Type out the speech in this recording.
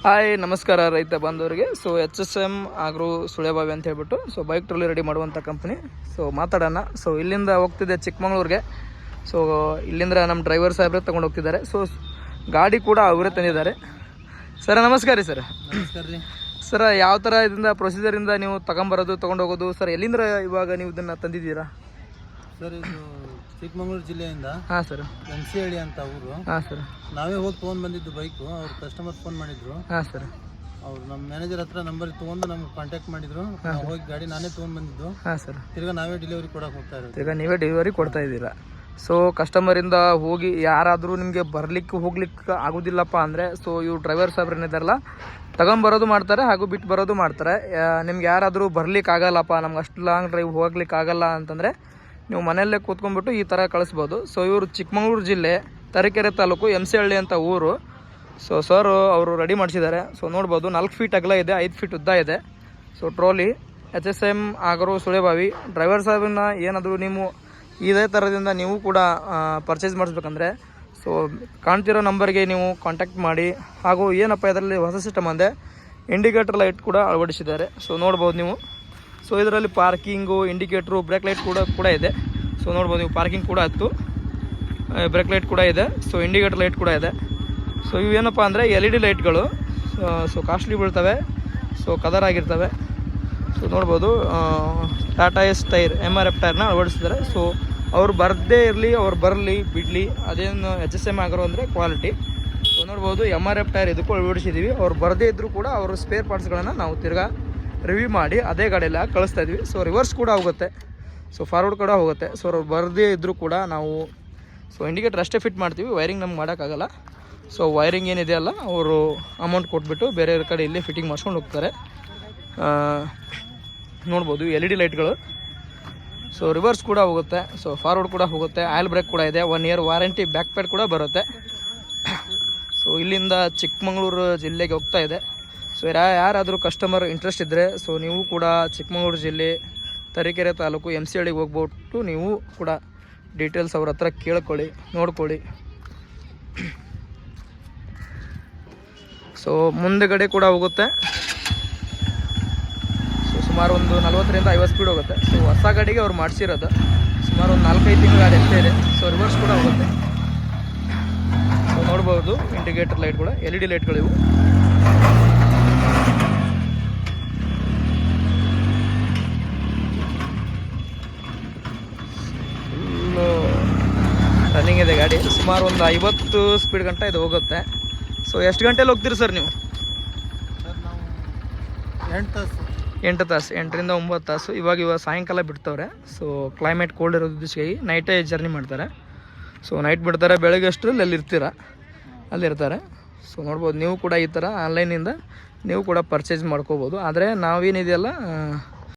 Hi ನಮಸ್ಕಾರ ರೈತ ಬಾಂಧವರಿಗೆ. ಸೊ HSM ಆಗ್ರೋ ಸುಳೆಬಾವಿ ಅಂತ ಹೇಳ್ಬಿಟ್ಟು ಬೈಕ್ ಟ್ರಾಲಿ ರೆಡಿ ಮಾಡುವಂಥ ಕಂಪ್ನಿ. ಮಾತಾಡೋಣ. ಇಲ್ಲಿಂದ ಹೋಗ್ತಿದ್ದೆ ಚಿಕ್ಕಮಂಗ್ಳೂರಿಗೆ. ಇಲ್ಲಿಂದ ನಮ್ಮ ಡ್ರೈವರ್ ಸಾಹೇಬ್ರೆ ತೊಗೊಂಡು ಹೋಗ್ತಿದ್ದಾರೆ. ಗಾಡಿ ಕೂಡ ಅವರೇ ತಂದಿದ್ದಾರೆ. ಸರ್ ನಮಸ್ಕಾರ ರೀ. ಸರ್ ನಮಸ್ಕಾರ ರೀ. ಸರ್ ಯಾವ ಥರ ಇದರಿಂದ ಪ್ರೊಸೀಜರಿಂದ ನೀವು ತೊಗೊಂಬರೋದು ತೊಗೊಂಡು ಹೋಗೋದು ಸರ್? ಎಲ್ಲಿಂದ ಇವಾಗ ನೀವು ಇದನ್ನು ತಂದಿದ್ದೀರಾ ಸರ್? ಇದು ಚಿಕ್ಕಮಂಗ್ಳೂರು ಜಿಲ್ಲೆಯಿಂದ. ಹಾಂ ಸರ್. MCಹಳ್ಳಿ ಅಂತ ಊರು. ಹಾಂ ಸರ್. ನಾವೇ ಹೋಗಿ ತೊಗೊಂಡು ಬಂದಿದ್ದು ಬೈಕು. ಅವ್ರು ಕಸ್ಟಮರ್ ಫೋನ್ ಮಾಡಿದ್ರು. ಹಾಂ ಸರ್. ಅವ್ರು ನಮ್ಮ ಮ್ಯಾನೇಜರ್ ಹತ್ರ ನಂಬರ್ ತೊಗೊಂಡು ನಮ್ಗೆ ಕಾಂಟ್ಯಾಕ್ಟ್ ಮಾಡಿದ್ರು. ನಾವು ಹೋಗಿ ಗಾಡಿ ನಾನೇ ತೊಗೊಂಡು ಬಂದಿದ್ದು. ಹಾಂ ಸರ್. ತಿರ್ಗಾ ನಾವೇ ಡೆಲಿವರಿ ಕೊಡೋಕೆ ಹೋಗ್ತಾ ಇರೋದು. ಈಗ ನೀವೇ ಡೆಲಿವರಿ ಕೊಡ್ತಾ ಇದ್ದೀರಾ. ಕಸ್ಟಮರಿಂದ ಹೋಗಿ ಯಾರಾದರೂ ನಿಮಗೆ ಬರ್ಲಿಕ್ಕೆ ಹೋಗ್ಲಿಕ್ಕೆ ಆಗೋದಿಲ್ಲಪ್ಪ ಅಂದರೆ ಇವ್ರು ಡ್ರೈವರ್ ಸಾಹೇಬ್ರು ಏನಿದ್ದಾರಲ್ಲ ತಗೊಂಬರೋದು ಮಾಡ್ತಾರೆ ಹಾಗೂ ಬಿಟ್ಟು ಬರೋದು ಮಾಡ್ತಾರೆ. ನಿಮ್ಗೆ ಯಾರಾದರೂ ಬರ್ಲಿಕ್ಕೆ ಆಗಲ್ಲಪ್ಪ, ನಮ್ಗೆ ಅಷ್ಟು ಲಾಂಗ್ ಡ್ರೈವ್ ಹೋಗ್ಲಿಕ್ಕೆ ಆಗಲ್ಲ ಅಂತಂದರೆ ನೀವು ಮನೆಯಲ್ಲೇ ಕೂತ್ಕೊಂಡ್ಬಿಟ್ಟು ಈ ಥರ ಕಳಿಸ್ಬೋದು. ಇವರು ಚಿಕ್ಕಮಂಗ್ಳೂರು ಜಿಲ್ಲೆ ತರೀಕೆರೆ ತಾಲೂಕು MCಹಳ್ಳಿ ಅಂತ ಊರು. ಸರ್ ಅವರು ರೆಡಿ ಮಾಡಿಸಿದ್ದಾರೆ. ನೋಡ್ಬೋದು 4 ಫೀಟ್ ಅಗಲ ಇದೆ, 5 ಫೀಟ್ ಉದ್ದ ಇದೆ. Trolley HSM agro Sulebavi. Driver ಸಾಹೇಬನ್ನ ಏನಾದರೂ ನೀವು ಇದೇ ಥರದಿಂದ ನೀವು ಕೂಡ ಪರ್ಚೇಸ್ ಮಾಡಿಸ್ಬೇಕಂದ್ರೆ ಕಾಣ್ತಿರೋ ನಂಬರ್ಗೆ ನೀವು ಕಾಂಟ್ಯಾಕ್ಟ್ ಮಾಡಿ. ಹಾಗೂ ಏನಪ್ಪ ಇದರಲ್ಲಿ ಹೊಸ ಸಿಸ್ಟಮ್ ಅಂದರೆ ಇಂಡಿಕೇಟರ್ ಲೈಟ್ ಕೂಡ ಅಳವಡಿಸಿದ್ದಾರೆ. ನೋಡ್ಬೋದು ನೀವು. ಇದರಲ್ಲಿ ಪಾರ್ಕಿಂಗು, ಇಂಡಿಕೇಟ್ರು, ಬ್ರೇಕ್ ಲೈಟ್ ಕೂಡ ಇದೆ. ನೋಡ್ಬೋದು ನೀವು. ಪಾರ್ಕಿಂಗ್ ಕೂಡ ಇತ್ತು, ಬ್ರೇಕ್ ಲೈಟ್ ಕೂಡ ಇದೆ. ಇಂಡಿಕೇಟರ್ ಲೈಟ್ ಕೂಡ ಇದೆ. ಇವೇನಪ್ಪ ಅಂದರೆ LED ಲೈಟ್ಗಳು. ಕಾಸ್ಟ್ಲಿ ಬೀಳ್ತವೆ, ಕದರ್ ಆಗಿರ್ತವೆ. ನೋಡ್ಬೋದು ಟಾಟಾ ಎಸ್ ಟೈರ್, MRF ಟೈರ್ನ ಅಳವಡಿಸಿದ್ದಾರೆ. ಅವ್ರು ಬರದೇ ಇರಲಿ, ಅವ್ರು ಬರಲಿ ಬಿಡಲಿ, ಅದೇನು HSM ಆಗ್ರೋ ಅಂದರೆ ಕ್ವಾಲಿಟಿ. ನೋಡ್ಬೋದು MRF ಟೈರ್ ಇದಕ್ಕೂ ಅಳವಡಿಸಿದ್ದೀವಿ. ಅವ್ರು ಬರದೇ ಇದ್ದರೂ ಕೂಡ ಅವರು ಸ್ಪೇರ್ ಪಾರ್ಟ್ಸ್ಗಳನ್ನು ನಾವು ತಿರ್ಗಾ ರಿವ್ಯೂ ಮಾಡಿ ಅದೇ ಗಾಡಿಯಲ್ಲಿ ಕಳಿಸ್ತಾ ಇದ್ವಿ. ರಿವರ್ಸ್ ಕೂಡ ಹೋಗುತ್ತೆ, ಫಾರ್ವರ್ಡ್ ಕೂಡ ಹೋಗುತ್ತೆ. ಅವ್ರು ಬರದೇ ಇದ್ದರೂ ಕೂಡ ನಾವು ಇಂಡಿಕೇಟರ್ ಅಷ್ಟೇ ಫಿಟ್ ಮಾಡ್ತೀವಿ, ವೈರಿಂಗ್ ನಮ್ಗೆ ಮಾಡೋಕ್ಕಾಗಲ್ಲ. ವೈರಿಂಗ್ ಏನಿದೆಯಲ್ಲ ಅವರು ಅಮೌಂಟ್ ಕೊಟ್ಬಿಟ್ಟು ಬೇರೆ ಕಡೆ ಇಲ್ಲೇ ಫಿಟ್ಟಿಂಗ್ ಮಾಡ್ಸ್ಕೊಂಡು ಹೋಗ್ತಾರೆ. ನೋಡ್ಬೋದು LED ಲೈಟ್ಗಳು. ರಿವರ್ಸ್ ಕೂಡ ಹೋಗುತ್ತೆ, ಫಾರ್ವರ್ಡ್ ಕೂಡ ಹೋಗುತ್ತೆ. ಆಯಿಲ್ ಬ್ರೇಕ್ ಕೂಡ ಇದೆ. 1 ಇಯರ್ ವಾರಂಟಿ, ಬ್ಯಾಕ್ ಪ್ಯಾಡ್ ಕೂಡ ಬರುತ್ತೆ. ಇಲ್ಲಿಂದ ಚಿಕ್ಕಮಂಗ್ಳೂರು ಜಿಲ್ಲೆಗೆ ಹೋಗ್ತಾ ಇದೆ. ಯಾರಾದರೂ ಕಸ್ಟಮರ್ ಇಂಟ್ರೆಸ್ಟ್ ಇದ್ದರೆ ನೀವು ಕೂಡ ಚಿಕ್ಕಮಂಗ್ಳೂರು ಜಿಲ್ಲೆ ತರೀಕೆರೆ ತಾಲೂಕು MCಹಳ್ಳಿಗೆ ಹೋಗ್ಬಿಟ್ಟು ನೀವು ಕೂಡ ಡೀಟೇಲ್ಸ್ ಅವ್ರ ಹತ್ರ ಕೇಳ್ಕೊಳ್ಳಿ, ನೋಡ್ಕೊಳ್ಳಿ. ಮುಂದೆಗಡೆ ಕೂಡ ಹೋಗುತ್ತೆ. ಸುಮಾರು ಒಂದು 40ರಿಂದ 50 ಸ್ಪೀಡ್ ಹೋಗುತ್ತೆ. ಹೊಸ ಗಾಡಿಗೆ ಅವ್ರು ಮಾಡಿಸಿರೋದು. ಸುಮಾರು ಒಂದು 4-5 ತಿಂಗಳು ಗಾಡಿ ಅಷ್ಟೇ ಇದೆ. ರಿವರ್ಸ್ ಕೂಡ ಹೋಗುತ್ತೆ. ನೋಡ್ಬೋದು ಇಂಡಿಕೇಟರ್ ಲೈಟ್ ಕೂಡ, LED ಲೈಟ್ಗಳಿವು. ಫುಲ್ಲು ರನ್ನಿಂಗ್ ಇದೆ ಗಾಡಿ. ಸುಮಾರು ಒಂದು 50 ಸ್ಪೀಡ್ ಗಂಟ ಇದು ಹೋಗುತ್ತೆ. ಎಷ್ಟು ಗಂಟೆಯಲ್ಲಿ ಹೋಗ್ತೀರಿ ಸರ್ ನೀವು? ಸರ್ ನಾವು 8 ತಾಸು. 8 ತಾಸು, 8ರಿಂದ 9 ತಾಸು. ಇವಾಗ ಸಾಯಂಕಾಲ ಬಿಡ್ತವ್ರೆ. ಕ್ಲೈಮೇಟ್ ಕೋಲ್ಡ್ ಇರೋದು ದಿವಸಕ್ಕೆ ನೈಟೇ ಜರ್ನಿ ಮಾಡ್ತಾರೆ. ನೈಟ್ ಬಿಡ್ತಾರೆ, ಬೆಳಗ್ಗೆ ಅಷ್ಟರಲ್ಲಿ ಅಲ್ಲಿರ್ತಾರೆ. ನೋಡ್ಬೋದು ನೀವು ಕೂಡ ಈ ಥರ ಆನ್ಲೈನಿಂದ ನೀವು ಕೂಡ ಪರ್ಚೇಸ್ ಮಾಡ್ಕೋಬೋದು. ಆದರೆ ನಾವೇನಿದೆಯಲ್ಲ